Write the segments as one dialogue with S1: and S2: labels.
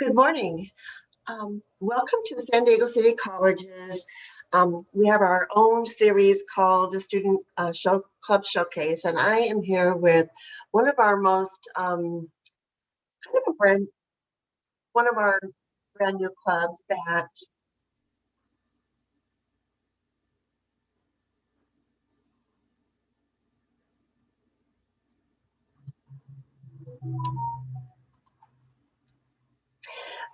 S1: Good morning. Welcome to the San Diego City Colleges. We have our own series called the Student Club Showcase, and I am here with one of our most kind of a brand, one of our brand new clubs that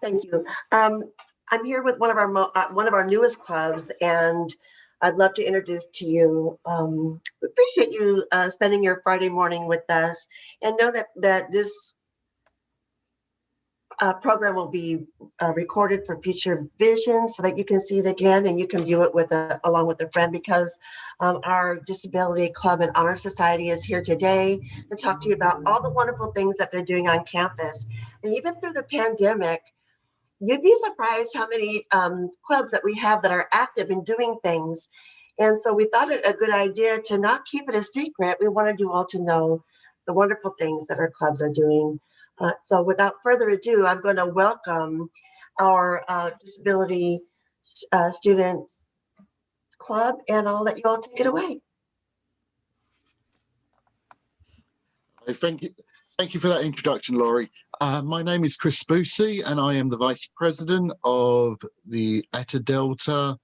S1: Thank you. I'm here with one of our newest clubs, and I'd love to introduce to you. We appreciate you spending your Friday morning with us, and know that this program will be recorded for future vision, so that you can see it again and you can view it along with a friend, because our Disability Club and Honor Society is here today to talk to you about all the wonderful things that they're doing on campus. And even through the pandemic, you'd be surprised how many clubs that we have that are active in doing things. And so we thought it a good idea to not keep it a secret. We wanted you all to know the wonderful things that our clubs are doing. So without further ado, I'm going to welcome our Disability Students Club, and I'll let you all take it away.
S2: Thank you for that introduction, Laurie. My name is Chris Boosie, and I am the Vice President of the Eta Delta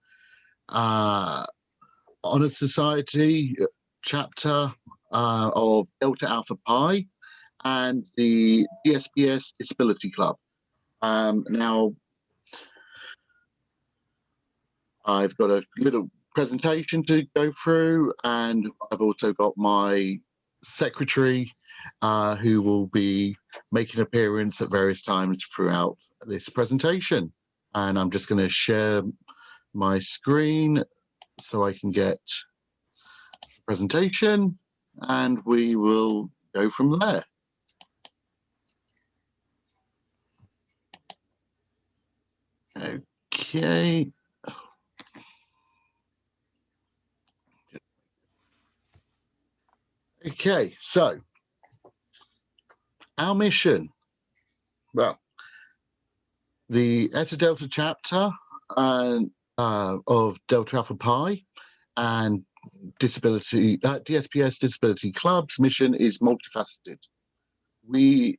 S2: Honor Society chapter of Delta Alpha Pi and the DSPS Disability Club. Now, I've got a little presentation to go through, and I've also got my secretary who will be making an appearance at various times throughout this presentation. And I'm just going to share my screen so I can get the presentation, and we will go from there. Okay. Okay, so our mission, well, the Eta Delta chapter of Delta Alpha Pi and DSPS Disability Club's mission is multifaceted. We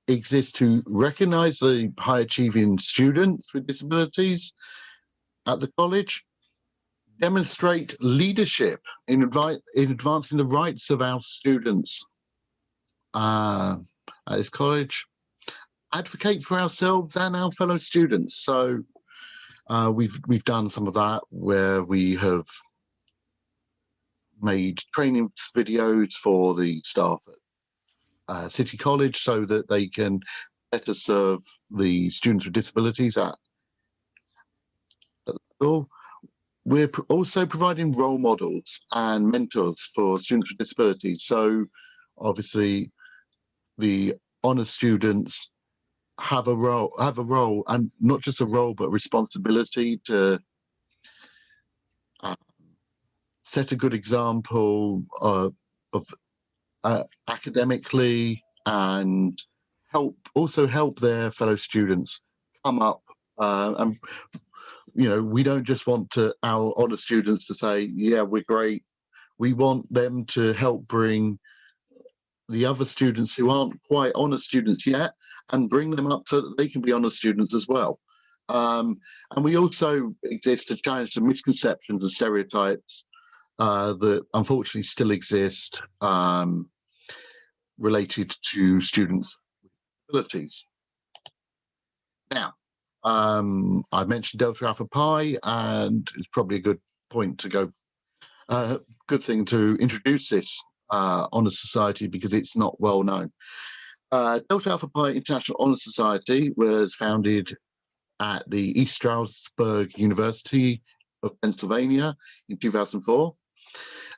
S2: exist to recognize the high-achieving students with disabilities at the college, demonstrate leadership in advancing the rights of our students at this college, advocate for ourselves and our fellow students. So we've done some of that, where we have made training videos for the staff at City College so that they can better serve the students with disabilities at the school. We're also providing role models and mentors for students with disabilities. So obviously the honours students have a role, and not just a role, but responsibility to set a good example of academically, and help their fellow students come up. And we don't just want our honour students to say, yeah, we're great. We want them to help bring the other students who aren't quite honour students yet, and bring them up so that they can be honour students as well. And we also exist to challenge the misconceptions and stereotypes that unfortunately still exist related to students with disabilities. Now, I mentioned Delta Alpha Pi, and it's probably a good point to go, good thing to introduce this Honour Society, because it's not well known. Delta Alpha Pi International Honour Society was founded at the East Stroudsburg University of Pennsylvania in 2004.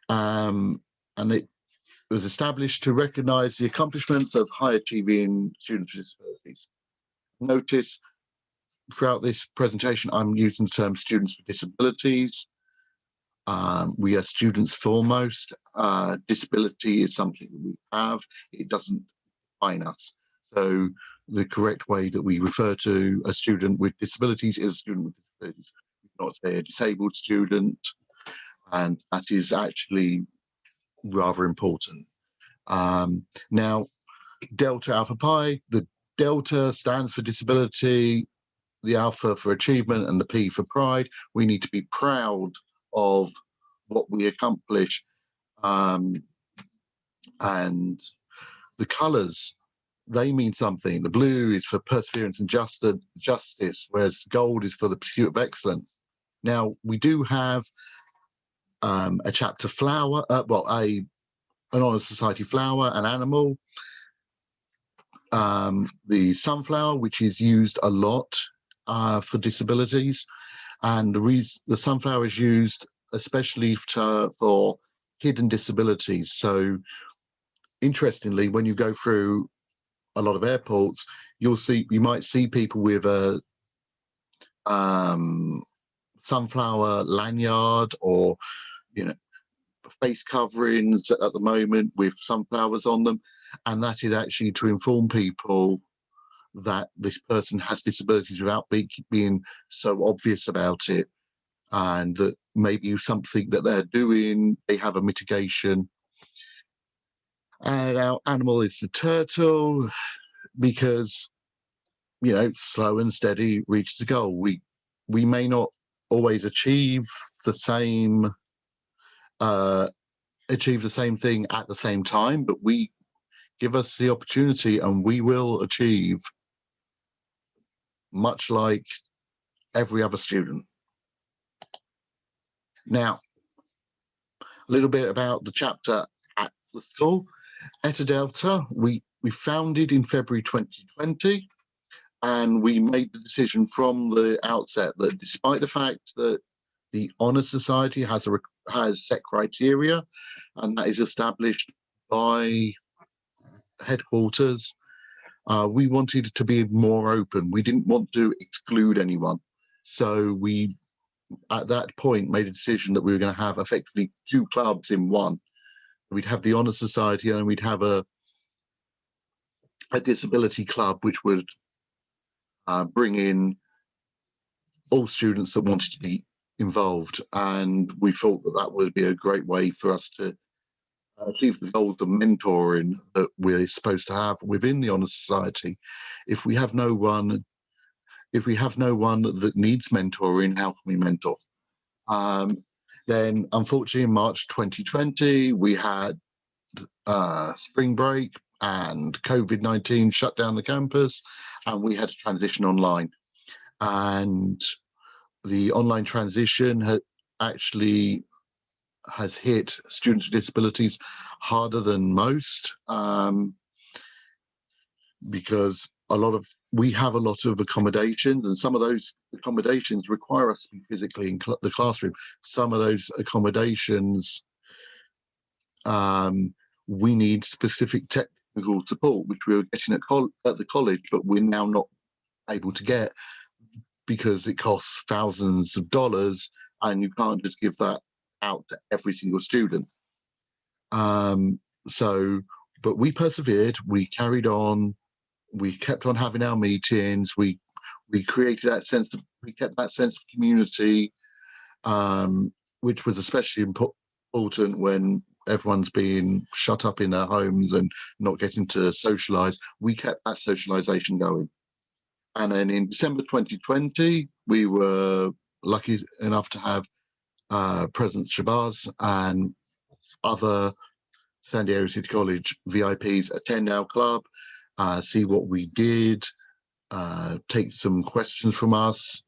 S2: And it was established to recognise the accomplishments of high-achieving students with disabilities. Notice throughout this presentation, I'm using the term students with disabilities. We are students foremost. Disability is something that we have. It doesn't define us. So the correct way that we refer to a student with disabilities is a student with disabilities, not say a disabled student, and that is actually rather important. Now, Delta Alpha Pi, the Delta stands for disability, the Alpha for achievement, and the P for pride. We need to be proud of what we accomplish, and the colours, they mean something. The blue is for perseverance and justice, whereas gold is for the pursuit of excellence. Now, we do have a chapter flower, an Honour Society flower, an animal, the sunflower, which is used a lot for disabilities, and the sunflower is used especially for hidden disabilities. So, interestingly, when you go through a lot of airports, you might see people with a sunflower lanyard, or face coverings at the moment with sunflowers on them, and that is actually to inform people that this person has disabilities without being so obvious about it, and that maybe something that they're doing, they have a mitigation. And our animal is the turtle, because slow and steady reaches the goal. We may not always achieve the same thing at the same time, but we give us the opportunity and we will achieve, much like every other student. Now, a little bit about the chapter at the school. Eta Delta, we founded in February 2020, and we made the decision from the outset that despite the fact that the Honour Society has set criteria, and that is established by headquarters, we wanted to be more open. We didn't want to exclude anyone. So we, at that point, made a decision that we were going to have effectively two clubs in one. We'd have the Honour Society, and we'd have a disability club, which would bring in all students that wanted to be involved. And we thought that would be a great way for us to achieve the goal of mentoring that we're supposed to have within the Honour Society. If we have no one that needs mentoring, how can we mentor? Then, unfortunately, in March 2020, we had spring break and COVID-19 shut down the campus, and we had to transition online. And the online transition has hit students with disabilities harder than most, because we have a lot of accommodations, and some of those accommodations require us to be physically in the classroom. Some of those accommodations, we need specific technical support, which we were getting at the college, but we're now not able to get because it costs thousands of dollars, and you can't just give that out to every single student. But we persevered, we carried on, we kept on having our meetings, we created we kept that sense of community, which was especially important when everyone's being shut up in their homes and not getting to socialise. We kept that socialisation going. And then in December 2020, we were lucky enough to have President Shabazz and other San Diego City College VIPs attend our club, see what we did, take some questions from us,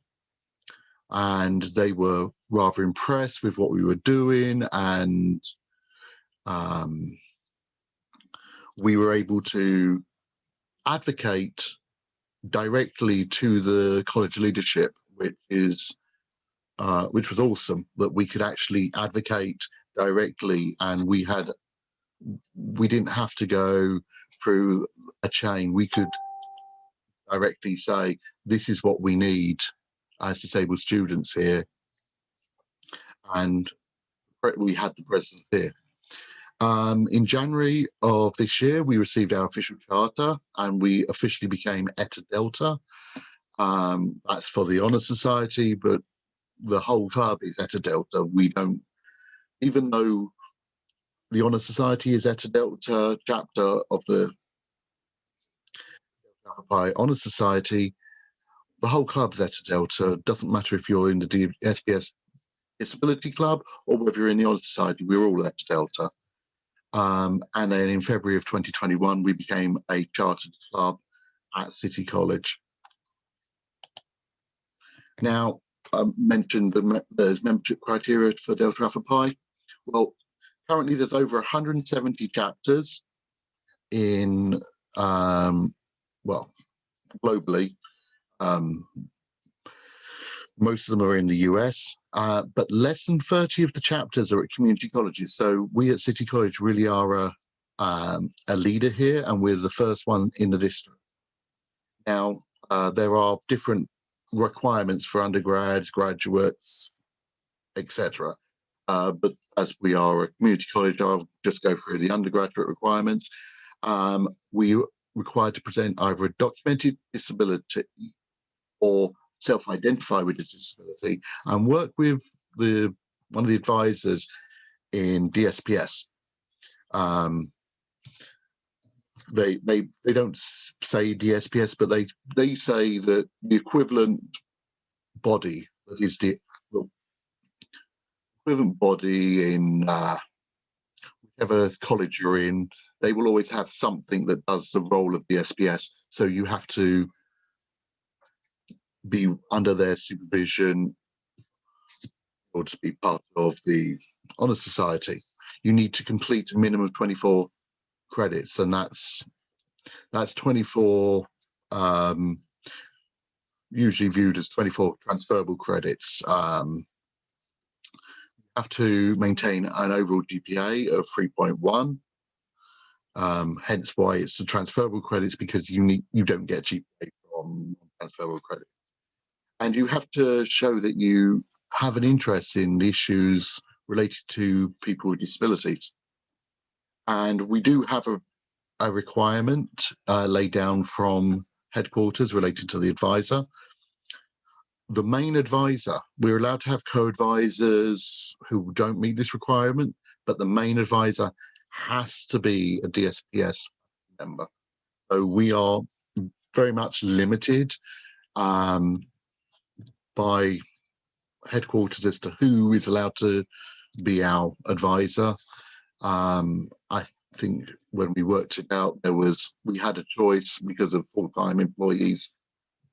S2: and they were rather impressed with what we were doing, and we were able to advocate directly to the college leadership, which was awesome, that we could actually advocate directly, and we didn't have to go through a chain. We could directly say, this is what we need as disabled students here, and we had the president here. In January of this year, we received our official charter and we officially became Eta Delta. That's for the Honour Society, but the whole club is Eta Delta. We don't, even though the Honour Society is Eta Delta chapter of the Alpha Pi Honour Society, the whole club's Eta Delta. Doesn't matter if you're in the SPS Disability Club or whether you're in the Honour Society, we're all Eta Delta. And then in February of 2021, we became a chartered club at City College. Now, I mentioned there's membership criteria for Delta Alpha Pi. Well, currently there's over 170 chapters in, well, globally. Most of them are in the US, but less than 30 of the chapters are at community colleges. So we at City College really are a leader here, and we're the first one in the district. Now, there are different requirements for undergrads, graduates, etc. But as we are a community college, I'll just go through the undergraduate requirements. We are required to present either a documented disability or self-identify with a disability and work with one of the advisors in DSPS. They don't say DSPS, but they say that the equivalent body that is the equivalent body in whichever college you're in, they will always have something that does the role of the SPS. So you have to be under their supervision or to be part of the Honour Society. You need to complete a minimum of 24 credits, and that's 24 usually viewed as 24 transferable credits. You have to maintain an overall GPA of 3.1. Hence why it's the transferable credits, because you don't get GPA from transferable credits. And you have to show that you have an interest in the issues related to people with disabilities. And we do have a requirement laid down from headquarters related to the advisor. The main advisor, we're allowed to have co-advisors who don't meet this requirement, but the main advisor has to be a DSPS member. So we are very much limited by headquarters as to who is allowed to be our advisor. I think when we worked it out, we had a choice because of full-time employees.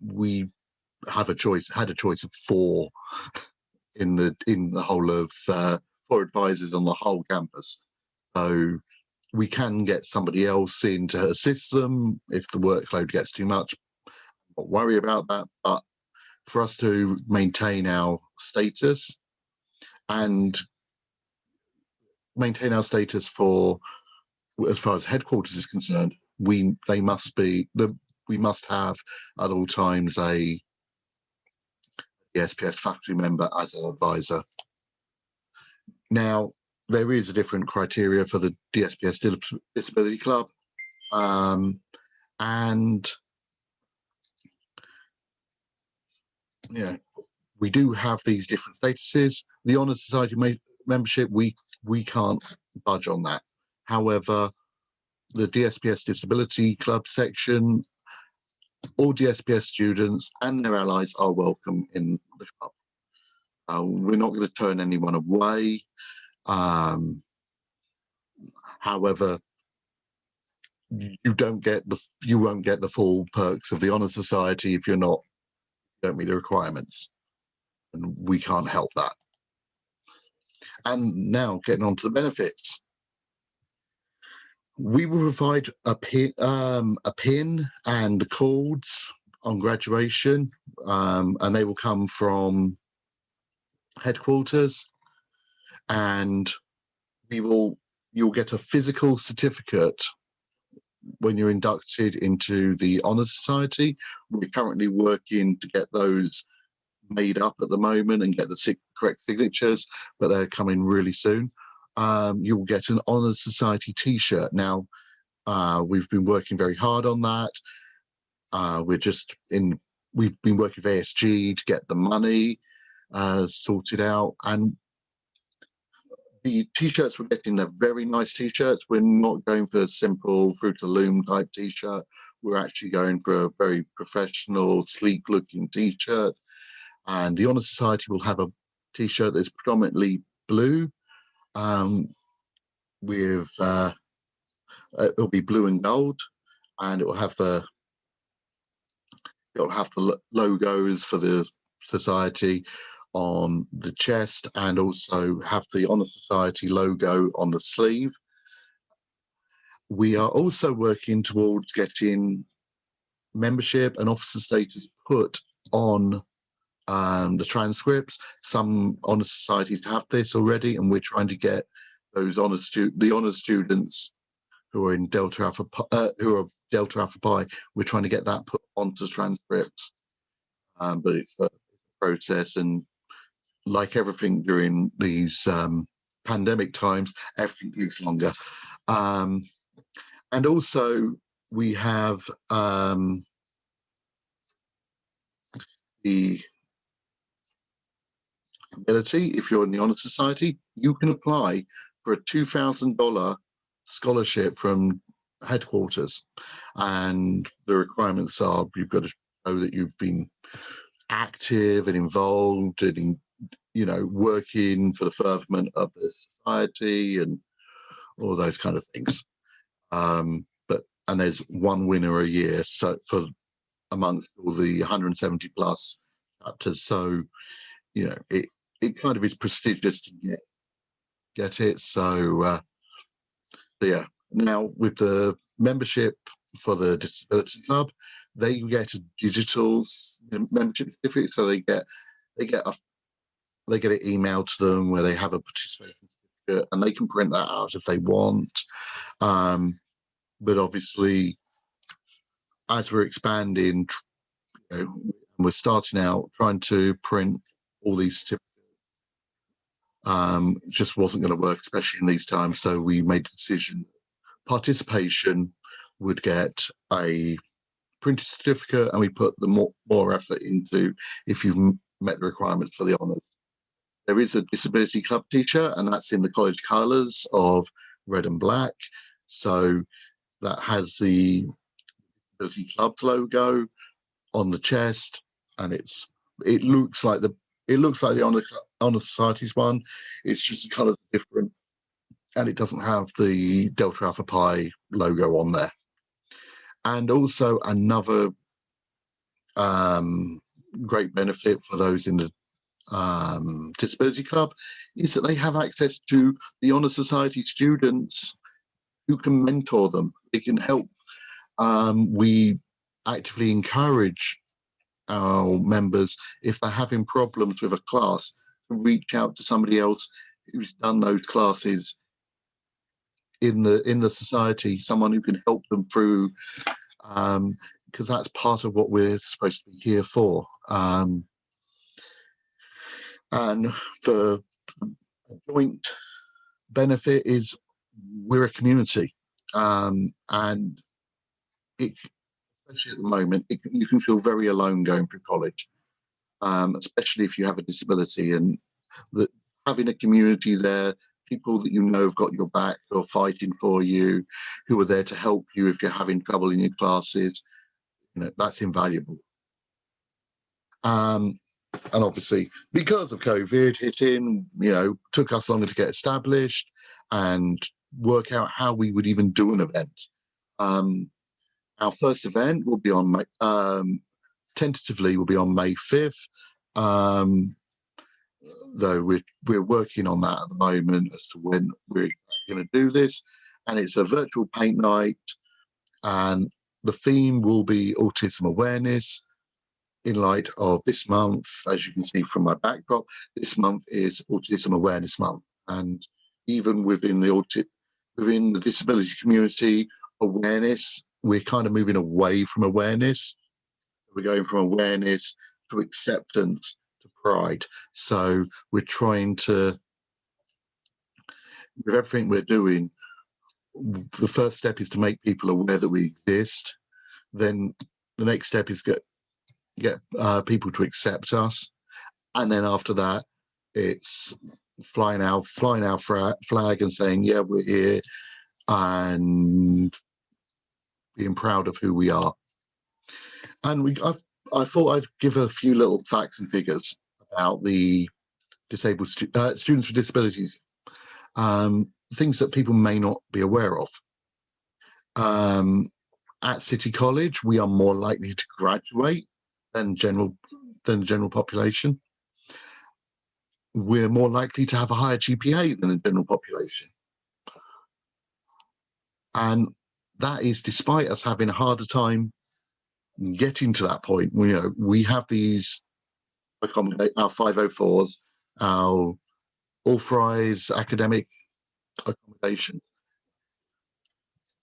S2: We had a choice of 4 in the whole of 4 advisors on the whole campus. So we can get somebody else in to assist them if the workload gets too much. Not worry about that, but for us to maintain our status and maintain our status for, as far as headquarters is concerned, we must have at all times a SPS faculty member as an advisor. Now, there is a different criteria for the DSPS Disability Club, and yeah, we do have these different statuses. The Honour Society membership, we can't budge on that. However, the DSPS Disability Club section, all DSPS students and their allies are welcome in the club. We're not going to turn anyone away. However, you won't get the full perks of the Honour Society if you don't meet the requirements, and we can't help that. And now getting on to the benefits. We will provide a pin and cords on graduation, and they will come from headquarters, and you'll get a physical certificate when you're inducted into the Honour Society. We're currently working to get those made up at the moment and get the correct signatures, but they're coming really soon. you'll get an Honours Society t-shirt. Now, we've been working very hard on that. We've been working with ASG to get the money sorted out, and the t-shirts we're getting are very nice t-shirts. We're not going for a simple Fruit of the Loom type t-shirt. We're actually going for a very professional, sleek looking t-shirt. And the Honour Society will have a t-shirt that's predominantly blue, with it'll be blue and gold, and it will have the logos for the society on the chest, and also have the Honour Society logo on the sleeve. We are also working towards getting membership and officer status put on the transcripts. Some Honour Societies have this already, and we're trying to get those the honour students who are in Delta Alpha Pi, we're trying to get that put onto transcripts. But it's a process, and like everything during these pandemic times, everything takes longer. And also we have the ability, if you're in the Honour Society, you can apply for a $2,000 scholarship from headquarters, and the requirements are you've got to show that you've been active and involved and working for the furtherment of the society and all those kind of things. And there's one winner a year, so for amongst all the 170 plus chapters. So it kind of is prestigious to get it. So yeah. Now with the membership for the Disability Club, they get a digital membership certificate, so they get it emailed to them where they have a participation certificate, and they can print that out if they want. But obviously, as we're expanding, we're starting out trying to print all these certificates. Just wasn't going to work, especially in these times. So we made the decision participation would get a printed certificate, and we put the more effort into if you've met the requirements for the honours. There is a Disability Club t-shirt, and that's in the college colours of red and black. So that has the Disability Club's logo on the chest, and it looks like the Honour Society's one. It's just the colours are different, and it doesn't have the Delta Alpha Pi logo on there. And also another great benefit for those in the Disability Club is that they have access to the Honour Society students who can mentor them. They can help. We actively encourage our members, if they're having problems with a class, to reach out to somebody else who's done those classes in the society, someone who can help them through, because that's part of what we're supposed to be here for. And the joint benefit is we're a community, and especially at the moment, you can feel very alone going through college, especially if you have a disability, and that having a community there, people that have got your back, who are fighting for you, who are there to help you if you're having trouble in your classes, that's invaluable. And obviously, because of COVID hitting, took us longer to get established and work out how we would even do an event. Our first event will be tentatively will be on May 5th, though we're working on that at the moment as to when we're going to do this. And it's a virtual paint night, and the theme will be autism awareness. In light of this month, as you can see from my backdrop, this month is Autism Awareness Month, and even within the disability community, awareness, we're kind of moving away from awareness. We're going from awareness to acceptance to pride. So we're trying to with everything we're doing, the first step is to make people aware that we exist. Then the next step is get people to accept us, and then after that, it's flying our flag and saying, "Yeah, we're here," and being proud of who we are. And I thought I'd give a few little facts and figures about the disabled students with disabilities, things that people may not be aware of. At City College, we are more likely to graduate than the general population. We're more likely to have a higher GPA than the general population. And that is despite us having a harder time getting to that point. We have these accommodate our 504s, our authorized academic accommodation.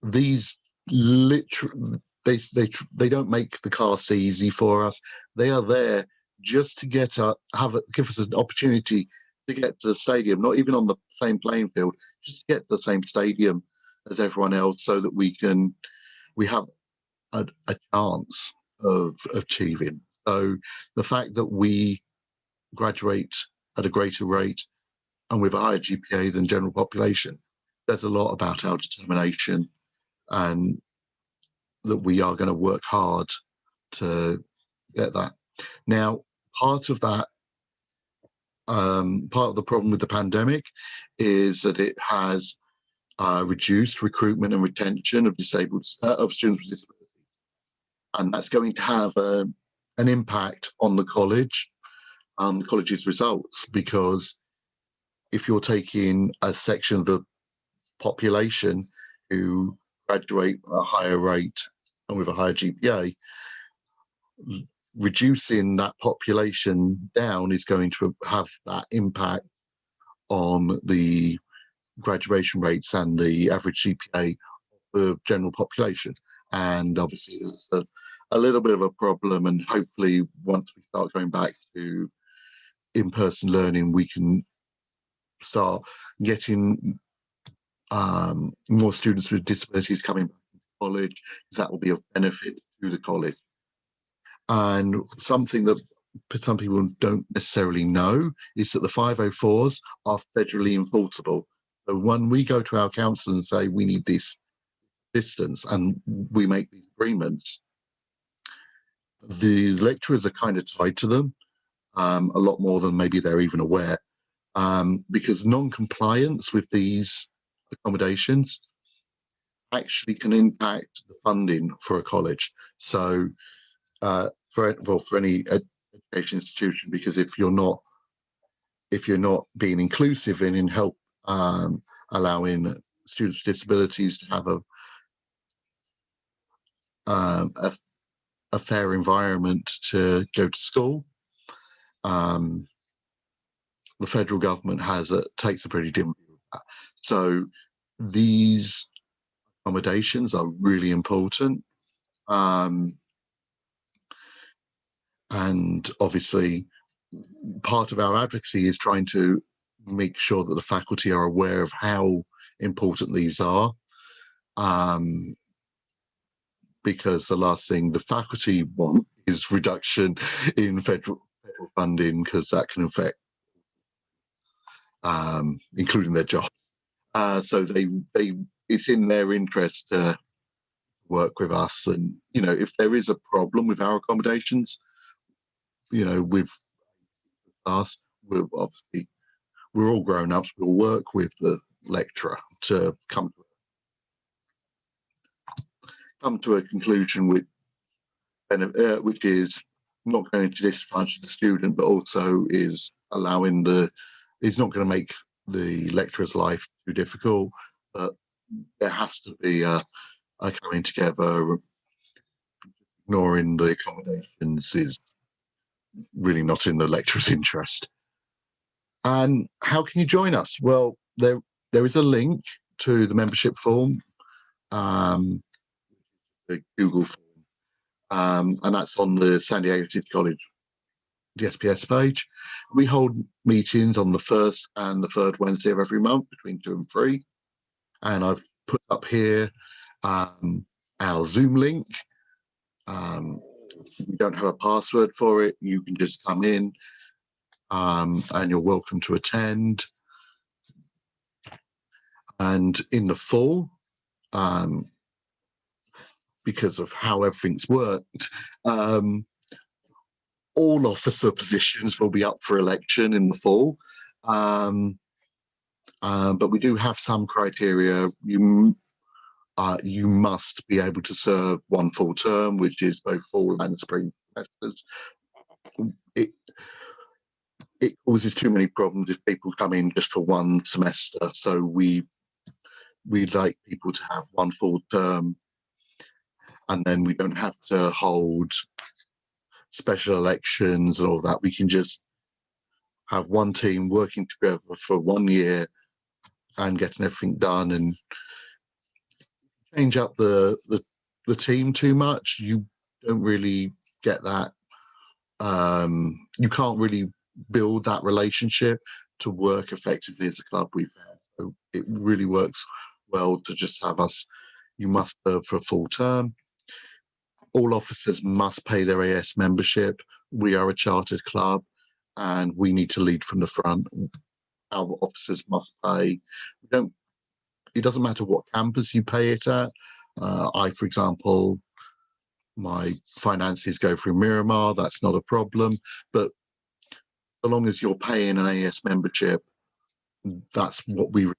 S2: These literally, they don't make the class easy for us. They are there just to give us an opportunity to get to the stadium, not even on the same playing field, just to get to the same stadium as everyone else, so that we have a chance of achieving. So the fact that we graduate at a greater rate and with a higher GPA than general population, there's a lot about our determination, and that we are going to work hard to get that. Now, part of that, part of the problem with the pandemic is that it has reduced recruitment and retention of students with disabilities, and that's going to have an impact on the college's results, because if you're taking a section of the population who graduate at a higher rate and with a higher GPA, reducing that population down is going to have that impact on the graduation rates and the average GPA of the general population. And obviously it's a little bit of a problem, and hopefully once we start going back to in-person learning, we can start getting more students with disabilities coming back to college, because that will be of benefit to the college. And something that some people don't necessarily know is that the 504s are federally enforceable. So when we go to our council and say we need this distance and we make these agreements, the lecturers are kind of tied to them a lot more than maybe they're even aware, because non-compliance with these accommodations actually can impact the funding for a college. So for any education institution, because if you're not being inclusive and in help allowing students with disabilities to have a fair environment to go to school, the federal government takes a pretty dim view of that. So these accommodations are really important, and obviously part of our advocacy is trying to make sure that the faculty are aware of how important these are, because the last thing the faculty want is reduction in federal funding, because that can affect including their job. So it's in their interest to work with us, and if there is a problem with our accommodations, with us, we're all grown ups. We'll work with the lecturer to come to a conclusion which is not going to disadvantage the student, but also is not going to make the lecturer's life too difficult. But there has to be a coming together. Ignoring the accommodations is really not in the lecturer's interest. And how can you join us? Well, there is a link to the membership form, the Google form, and that's on the San Diego City College the SPS page. We hold meetings on the first and the third Wednesday of every month between 2 and 3. And I've put up here our Zoom link. We don't have a password for it. You can just come in and you're welcome to attend. And in the fall, because of how everything's worked, all officer positions will be up for election in the fall. But we do have some criteria. You must be able to serve 1 full term, which is both fall and spring semesters. It causes too many problems if people come in just for 1 semester. So we'd like people to have 1 full term, and then we don't have to hold special elections and all that. We can just have 1 team working together for 1 year and getting everything done. And change up the team too much, you don't really get that. You can't really build that relationship to work effectively as a club we've had. So it really works well to just have us. You must serve for a full term. All officers must pay their AS membership. We are a chartered club and we need to lead from the front. Our officers must pay. It doesn't matter what campus you pay it at. For example, my finances go through Miramar. That's not a problem. But so long as you're paying an AS membership, that's what we require.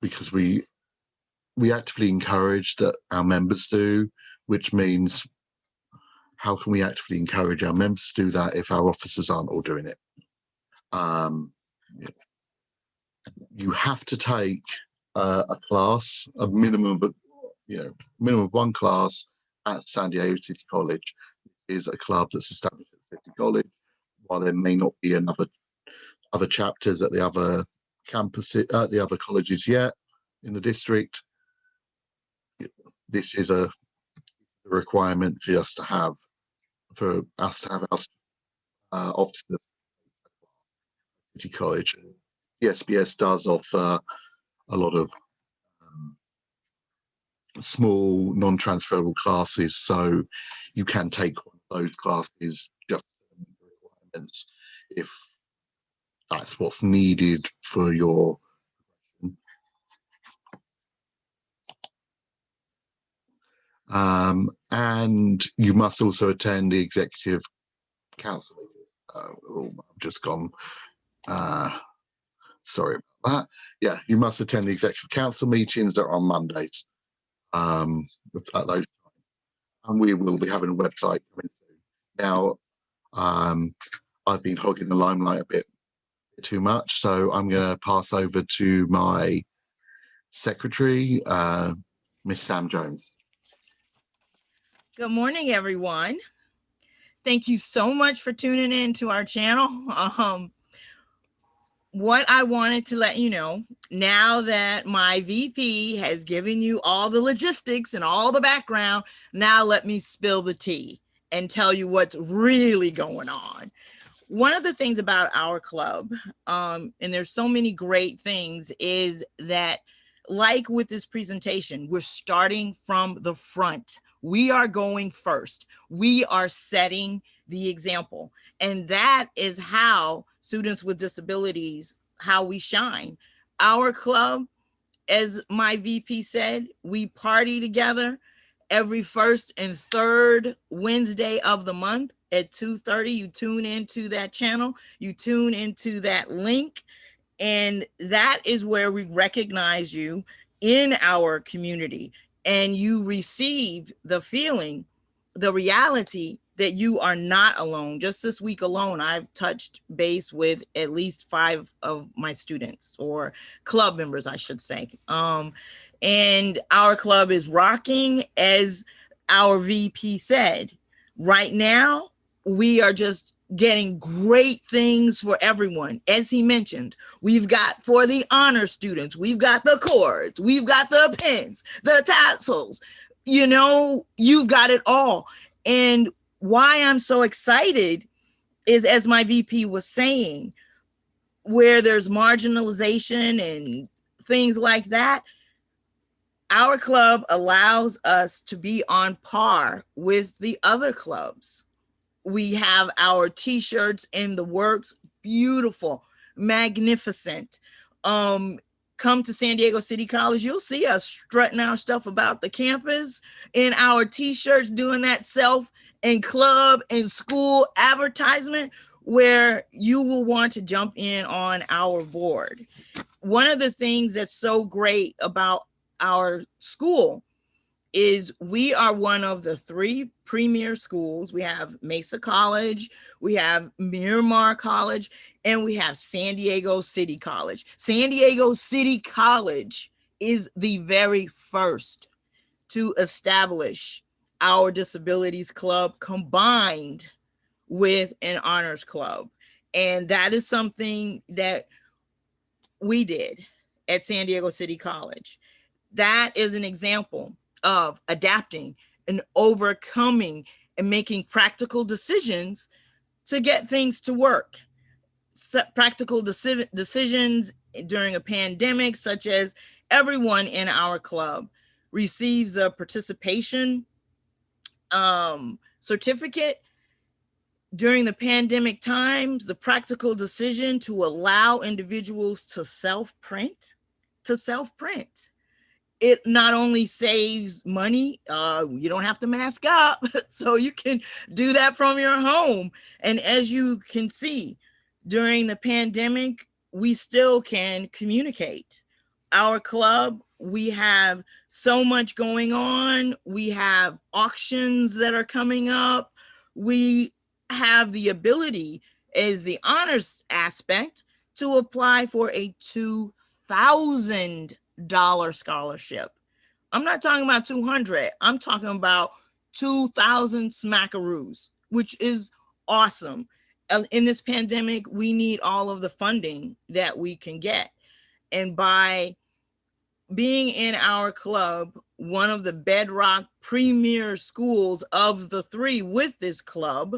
S2: Because we actively encourage that our members do, which means how can we actively encourage our members to do that if our officers aren't all doing it? You have to take a class, a minimum of 1 class at San Diego City College. Is a club that's established at City College. While there may not be other chapters at the other campuses, at the other colleges yet in the district, this is a requirement for us to have our officers at City College. The SPS does offer a lot of small non-transferable classes, so you can take one of those classes just for requirements if that's what's needed for your. And you must also attend the executive council meeting. I've just gone. Sorry about that. Yeah, you must attend the executive council meetings that are on Mondays. At those times. And we will be having a website coming soon. Now, I've been hogging the limelight a bit too much, so I'm going to pass over to my secretary, Miss Sam Jones.
S3: Good morning, everyone. Thank you so much for tuning in to our channel. What I wanted to let you know, now that my VP has given you all the logistics and all the background, now let me spill the tea and tell you what's really going on. One of the things about our club, and there's so many great things, is that like with this presentation, we're starting from the front. We are going first. We are setting the example. And that is how students with disabilities, how we shine. Our club, as my VP said, we party together every first and third Wednesday of the month at 2:30. You tune into that channel, you tune into that link, and that is where we recognize you in our community, and you receive the feeling, the reality that you are not alone. Just this week alone, I've touched base with at least 5 of my students, or club members, I should say. And our club is rocking, as our VP said. Right now, we are just getting great things for everyone. As he mentioned, we've got, for the honor students, we've got the cords, we've got the pins, the tassels, you've got it all. And why I'm so excited is, as my VP was saying, where there's marginalization and things like that, our club allows us to be on par with the other clubs. We have our t-shirts in the works, beautiful, magnificent. Come to San Diego City College, you'll see us strutting our stuff about the campus in our t-shirts, doing that self and club and school advertisement where you will want to jump in on our board. One of the things that's so great about our school is we are one of the 3 premier schools. We have Mesa College, we have Miramar College, and we have San Diego City College. San Diego City College is the very first to establish our disabilities club combined with an honors club. And that is something that we did at San Diego City College. That is an example of adapting and overcoming and making practical decisions to get things to work. Practical decisions during a pandemic, such as everyone in our club receives a participation certificate. During the pandemic times, the practical decision to allow individuals to self-print. It not only saves money, you don't have to mask up, so you can do that from your home. And as you can see, during the pandemic, we still can communicate. Our club, we have so much going on. We have auctions that are coming up. We have the ability, as the honors aspect, to apply for a $2,000 scholarship. I'm not talking about 200. I'm talking about 2,000 smackaroos, which is awesome. In this pandemic, we need all of the funding that we can get. And by being in our club, one of the bedrock premier schools of the 3 with this club,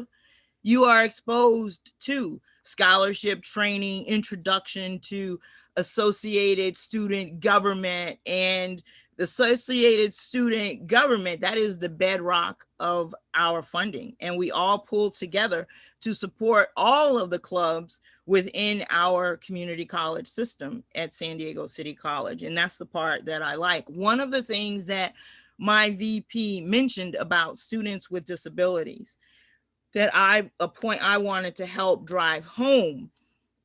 S3: you are exposed to scholarship training, introduction to associated student government, and the associated student government, that is the bedrock of our funding. And we all pull together to support all of the clubs within our community college system at San Diego City College. And that's the part that I like. One of the things that my VP mentioned about students with disabilities, that a point I wanted to help drive home,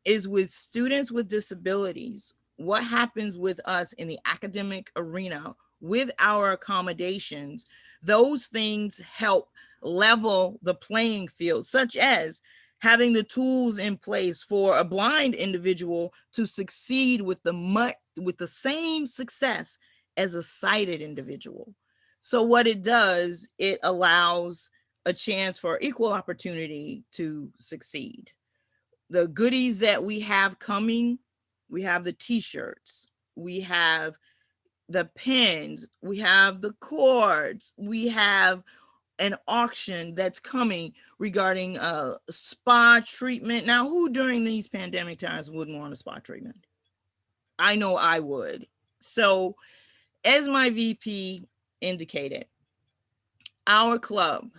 S3: is with students with disabilities, what happens with us in the academic arena with our accommodations, those things help level the playing field, such as having the tools in place for a blind individual to succeed with the same success as a sighted individual. So what it does, it allows a chance for equal opportunity to succeed. The goodies that we have coming, we have the t-shirts, we have the pens, we have the cords, we have an auction that's coming regarding spa treatment. Now, who during these pandemic times wouldn't want a spa treatment? I know I would. So as my VP indicated, our club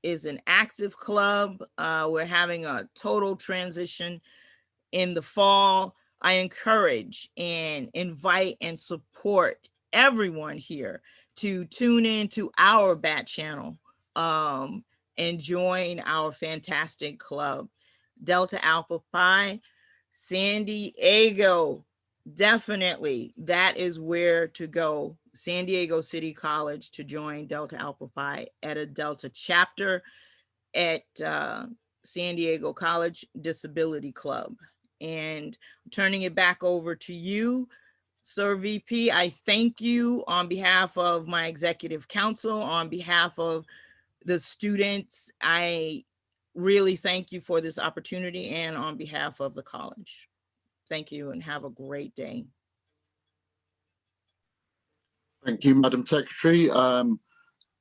S3: is an active club. We're having a total transition in the fall. I encourage and invite and support everyone here to tune in to our BAT channel and join our fantastic club. Delta Alpha Pi, San Diego, definitely that is where to go. San Diego City College to join Delta Alpha Pi at a Delta chapter at San Diego College Disability Club. And turning it back over to you, Sir VP, I thank you on behalf of my executive council, on behalf of the students. I really thank you for this opportunity, and on behalf of the college. Thank you and have a great day.
S2: Thank you, Madam Secretary.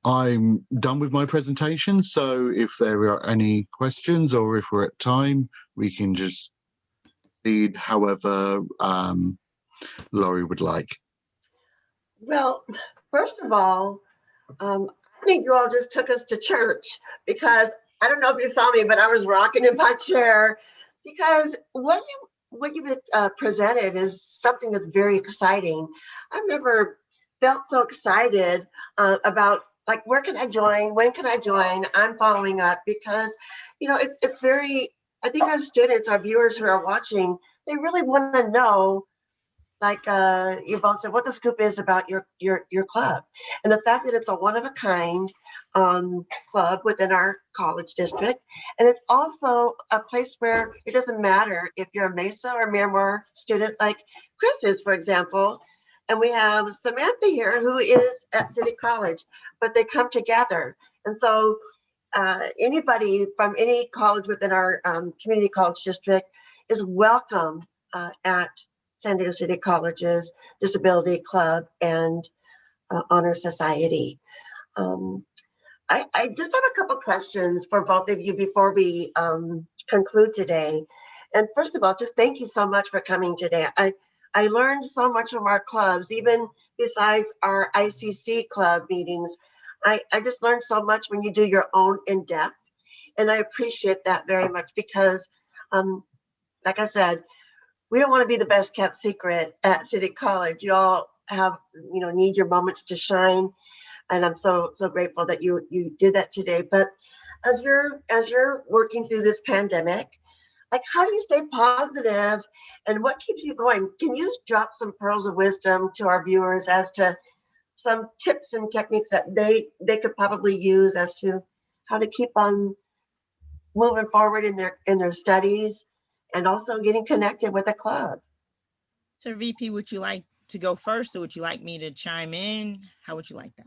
S2: I'm done with my presentation. So if there are any questions or if we're at time, we can just lead however Laurie would like.
S1: Well, first of all, I think you all just took us to church because I don't know if you saw me, but I was rocking in my chair because what you presented is something that's very exciting. I remember felt so excited about like where can I join? When can I join? I'm following up because it's very. I think our students, our viewers who are watching, they really want to know like you both said, what the scoop is about your club, and the fact that it's a one of a kind club within our college district, and it's also a place where it doesn't matter if you're a Mesa or Miramar student, like Chris is, for example, and we have Samantha here who is at City College, but they come together, and so anybody from any college within our community college district is welcome at San Diego City College's Disability Club and Honor Society. I just have a couple questions for both of you before we conclude today. And first of all, just thank you so much for coming today. I learned so much from our clubs, even besides our ICC club meetings. I just learned so much when you do your own in-depth. And I appreciate that very much because, like I said, we don't want to be the best kept secret at City College. You all have, need your moments to shine. And I'm so grateful that you did that today. But as you're working through this pandemic, like how do you stay positive and what keeps you going? Can you drop some pearls of wisdom to our viewers as to some tips and techniques that they could probably use as to how to keep on moving forward in their studies and also getting connected with a club?
S3: So VP, would you like to go first or would you like me to chime in? How would you like that?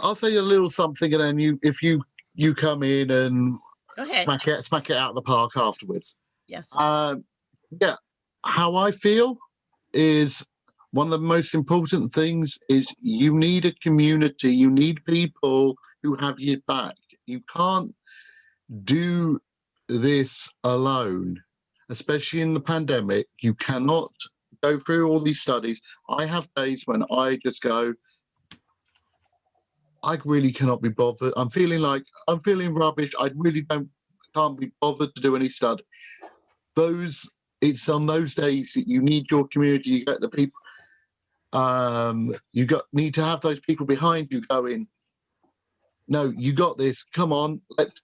S2: I'll say a little something, and then if you come in and
S3: Go ahead.
S2: smack it out of the park afterwards.
S3: Yes.
S2: Yeah, how I feel is one of the most important things is you need a community. You need people who have your back. You can't do this alone, especially in the pandemic. You cannot go through all these studies. I have days when I just go, I really cannot be bothered. I'm feeling rubbish. I really can't be bothered to do any study. It's on those days that you need your community. You get the people. Need to have those people behind you going, no, you got this. Come on, let's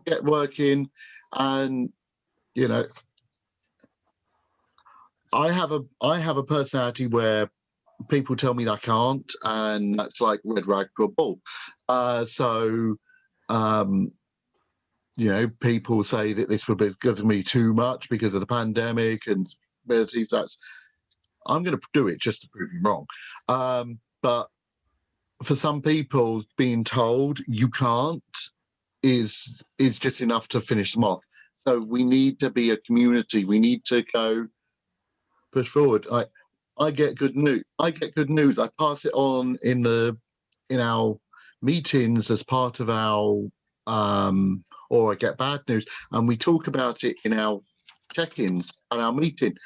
S2: get working. And I have a personality where people tell me I can't, and that's like red rag to a bull. People say that this would be going to be too much because of the pandemic and abilities. I'm going to do it just to prove you wrong. But for some people, being told you can't is just enough to finish them off. So we need to be a community. We need to go push forward. I get good news. I pass it on in our meetings as part of our or I get bad news, and we talk about it in our check-ins and our meeting.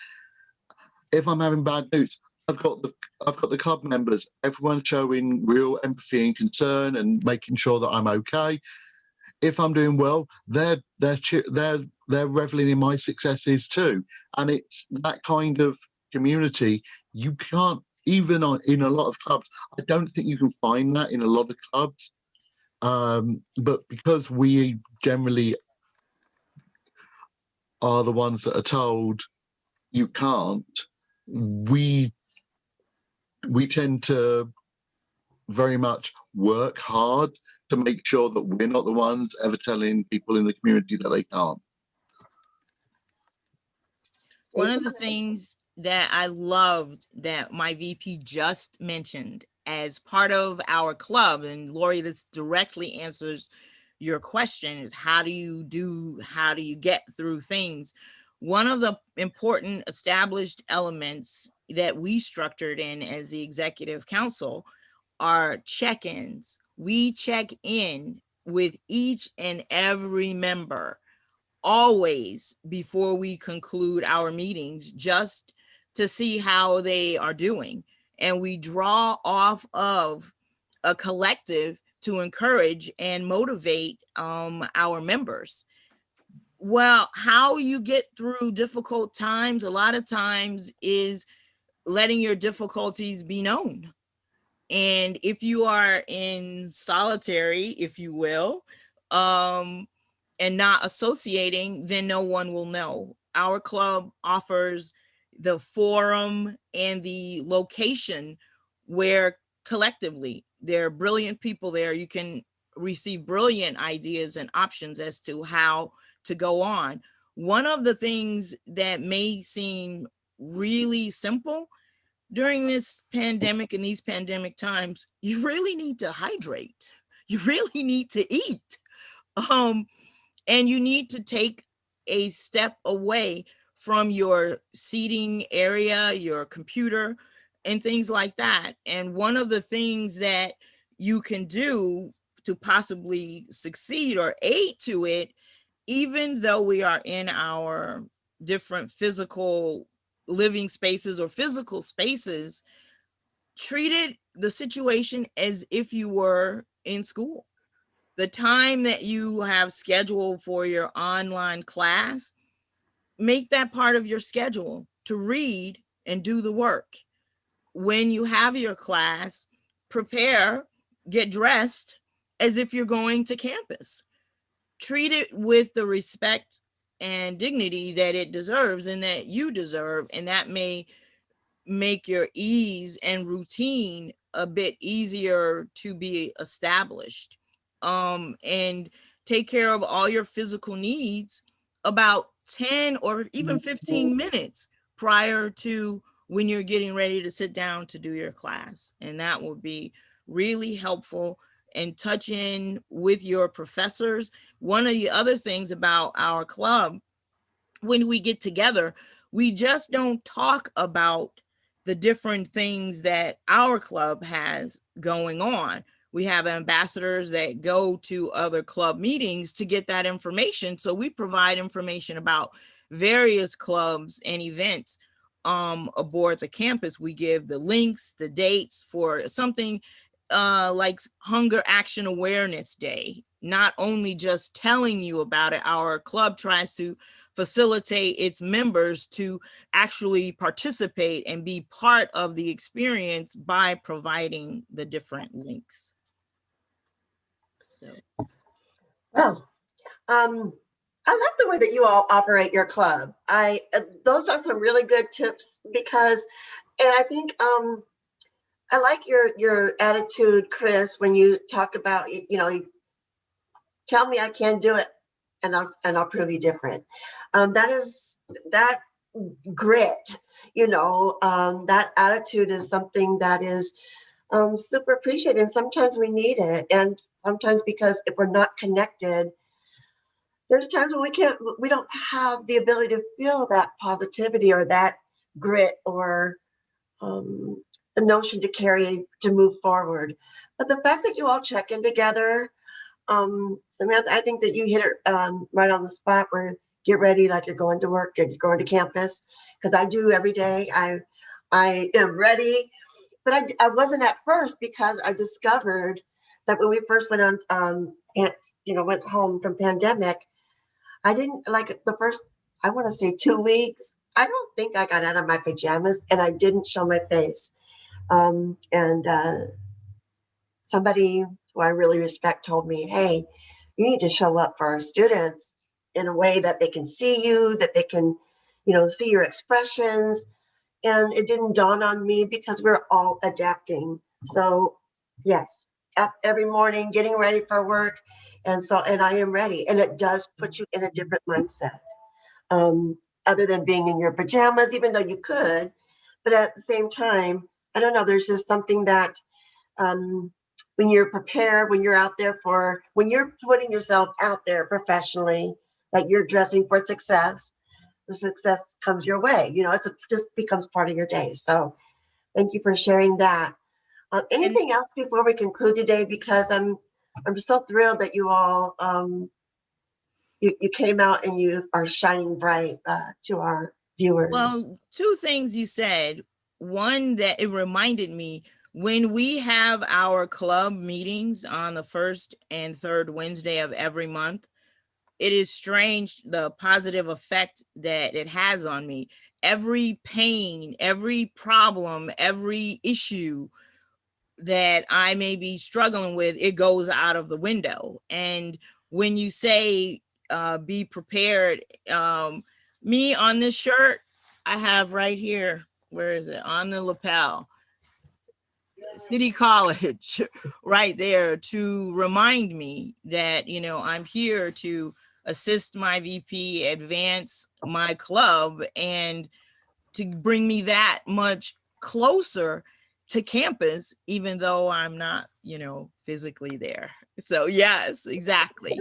S2: If I'm having bad news, I've got the club members, everyone showing real empathy and concern and making sure that I'm okay. If I'm doing well, they're reveling in my successes too, and it's that kind of community. You can't even in a lot of clubs. I don't think you can find that in a lot of clubs, but because we generally are the ones that are told you can't, we tend to very much work hard to make sure that we're not the ones ever telling people in the community that they can't.
S3: One of the things that I loved that my VP just mentioned as part of our club, and Laurie, this directly answers your question, is how do you get through things? One of the important established elements that we structured in as the executive council are check-ins. We check in with each and every member always before we conclude our meetings, just to see how they are doing. And we draw off of a collective to encourage and motivate our members. Well, how you get through difficult times, a lot of times, is letting your difficulties be known. And if you are in solitary, if you will, and not associating, then no one will know. Our club offers the forum and the location where collectively there are brilliant people there. You can receive brilliant ideas and options as to how to go on. One of the things that may seem really simple during this pandemic and these pandemic times, you really need to hydrate. You really need to eat. And you need to take a step away from your seating area, your computer, and things like that. And one of the things that you can do to possibly succeed or aid to it, even though we are in our different physical living spaces or physical spaces, treated the situation as if you were in school. The time that you have scheduled for your online class, make that part of your schedule to read and do the work. When you have your class, prepare, get dressed as if you're going to campus. Treat it with the respect and dignity that it deserves and that you deserve, and that may make your ease and routine a bit easier to be established. And take care of all your physical needs about 10 or even 15 minutes prior to when you're getting ready to sit down to do your class. And that will be really helpful. And touch in with your professors. One of the other things about our club, when we get together, we just don't talk about the different things that our club has going on. We have ambassadors that go to other club meetings to get that information. So we provide information about various clubs and events aboard the campus. We give the links, the dates for something like Hunger Action Awareness Day. Not only just telling you about it, our club tries to facilitate its members to actually participate and be part of the experience by providing the different links. So,
S1: Well, I love the way that you all operate your club. Those are some really good tips because, and I think I like your attitude, Chris, when you talk about you tell me I can't do it, and I'll prove you different. That grit, that attitude is something that is super appreciated, and sometimes we need it, and sometimes because if we're not connected, there's times when we don't have the ability to feel that positivity or that grit or the notion to move forward. But the fact that you all check in together, Samantha, I think that you hit it right on the spot where get ready like you're going to work, you're going to campus, because I do every day. I am ready, but I wasn't at first because I discovered that when we first went on, went home from pandemic, I didn't like the first, I want to say 2 weeks. I don't think I got out of my pajamas and I didn't show my face. Somebody who I really respect told me, hey, you need to show up for our students in a way that they can see you, that they can, see your expressions. And it didn't dawn on me because we're all adapting. So yes, up every morning, getting ready for work. And I am ready. And it does put you in a different mindset. Other than being in your pajamas, even though you could, but at the same time, I don't know, there's just something that when you're prepared, when you're putting yourself out there professionally, like you're dressing for success, the success comes your way. It just becomes part of your day. So thank you for sharing that. Anything else before we conclude today? Because I'm so thrilled that you all you came out and you are shining bright to our viewers.
S3: Well, two things you said. One, that it reminded me when we have our club meetings on the first and third Wednesday of every month, it is strange the positive effect that it has on me. Every pain, every problem, every issue that I may be struggling with, it goes out of the window. And when you say be prepared, me on this shirt, I have right here, where is it? On the lapel, City College, right there, to remind me that, you know, I'm here to assist my VP, advance my club, and to bring me that much closer to campus, even though I'm not, you know, physically there. So yes, exactly.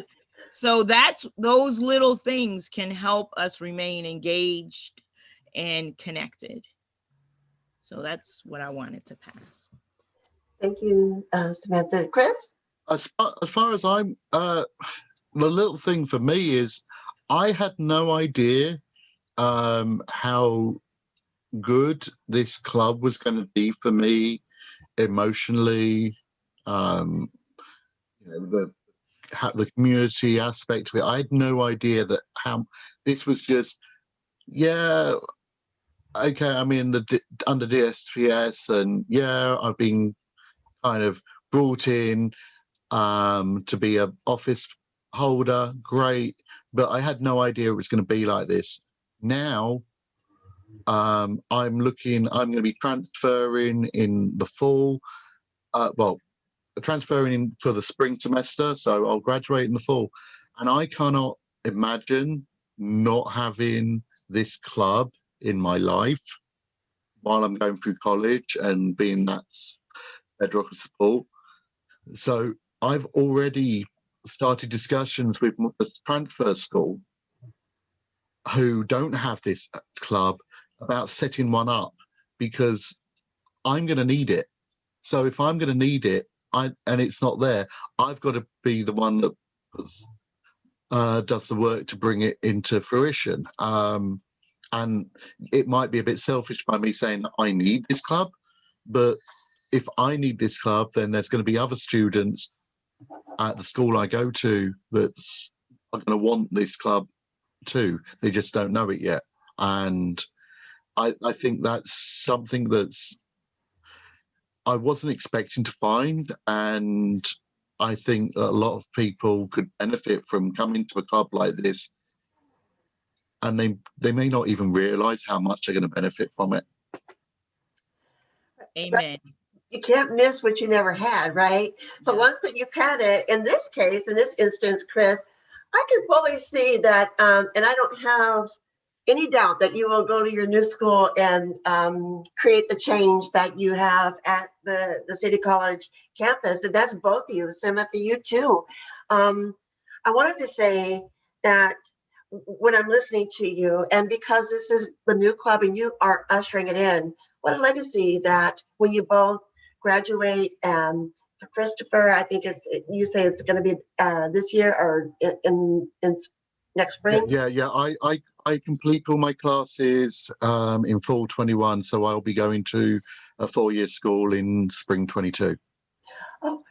S3: So that's, those little things can help us remain engaged and connected. So that's what I wanted to pass.
S1: Thank you, Samantha. Chris?
S2: As far as I'm, the little thing for me is I had no idea how good this club was going to be for me emotionally. You know, the community aspect of it. I had no idea that how this was just, yeah, okay, I'm in the under DSPS, and yeah, I've been kind of brought in to be a office holder, great, but I had no idea it was going to be like this. Now I'm going to be transferring in the fall, transferring in for the spring semester, so I'll graduate in the fall, and I cannot imagine not having this club in my life while I'm going through college and being that bedrock of support. So I've already started discussions with the transfer school who don't have this club about setting one up, because I'm going to need it. So if I'm going to need it, and it's not there, I've got to be the one that does the work to bring it into fruition. And it might be a bit selfish by me saying that I need this club, but if I need this club, then there's going to be other students at the school I go to that's are going to want this club too. They just don't know it yet. And I think that's something that's I wasn't expecting to find, and I think a lot of people could benefit from coming to a club like this, and they may not even realize how much they're going to benefit from it.
S3: Amen.
S1: You can't miss what you never had, right? So once that you've had it, in this case, in this instance, Chris, I can fully see that, and I don't have any doubt that you will go to your new school and create the change that you have at the City College campus. And that's both of you, Samantha, you too. I wanted to say that when I'm listening to you, and because this is the new club and you are ushering it in, what a legacy that when you both graduate, for Christopher, I think you say it's going to be this year or in next spring.
S2: Yeah. I complete all my classes in fall 21, so I'll be going to a 4-year school in spring 22.
S1: Oh,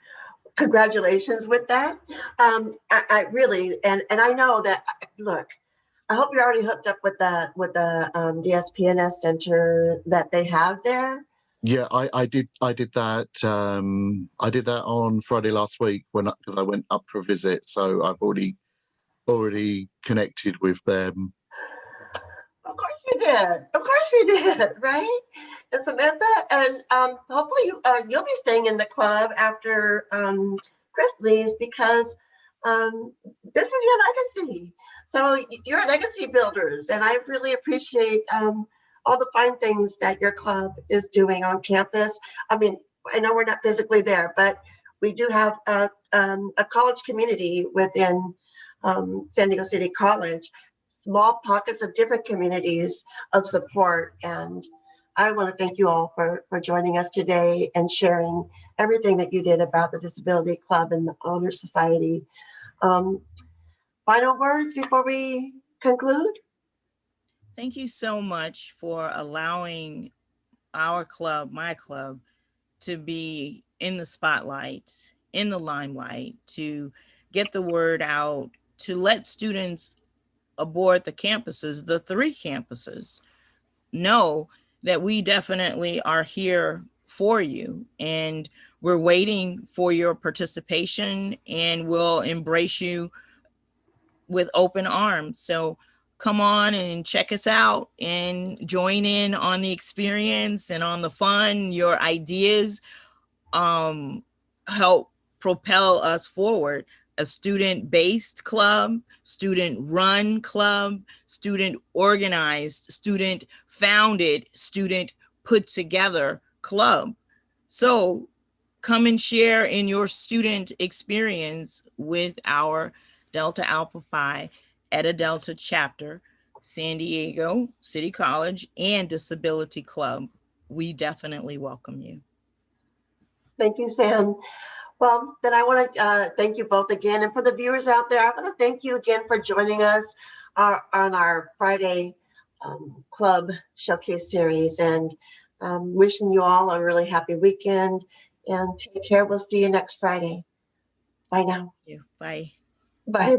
S1: congratulations with that. I really, and I know that. Look, I hope you're already hooked up with the DSPNS center that they have there.
S2: Yeah, I did that. I did that on Friday last week because I went up for a visit. So I've already connected with them.
S1: Of course you did. Of course you did, right? And Samantha, and hopefully you'll be staying in the club after Chris leaves, because this is your legacy. So you're legacy builders, and I really appreciate all the fine things that your club is doing on campus. I mean, I know we're not physically there, but we do have a college community within San Diego City College, small pockets of different communities of support. And I want to thank you all for joining us today and sharing everything that you did about the Disability Club and the Honor Society. Final words before we conclude?
S3: Thank you so much for allowing our club, my club, to be in the spotlight, in the limelight, to get the word out, to let students aboard the campuses, the 3 campuses, know that we definitely are here for you, and we're waiting for your participation, and we'll embrace you with open arms. So come on and check us out and join in on the experience and on the fun. Your ideas help propel us forward. A student-based club, student-run club, student-organized, student-founded, student-put-together club. So come and share in your student experience with our Delta Alpha Phi Eta Delta chapter, San Diego City College, and Disability Club. We definitely welcome you.
S1: Thank you, Sam. Well, then I want to thank you both again. And for the viewers out there, I want to thank you again for joining us on our Friday Club Showcase series, and wishing you all a really happy weekend, and take care. We'll see you next Friday. Bye now.
S3: Yeah, bye.
S1: Bye.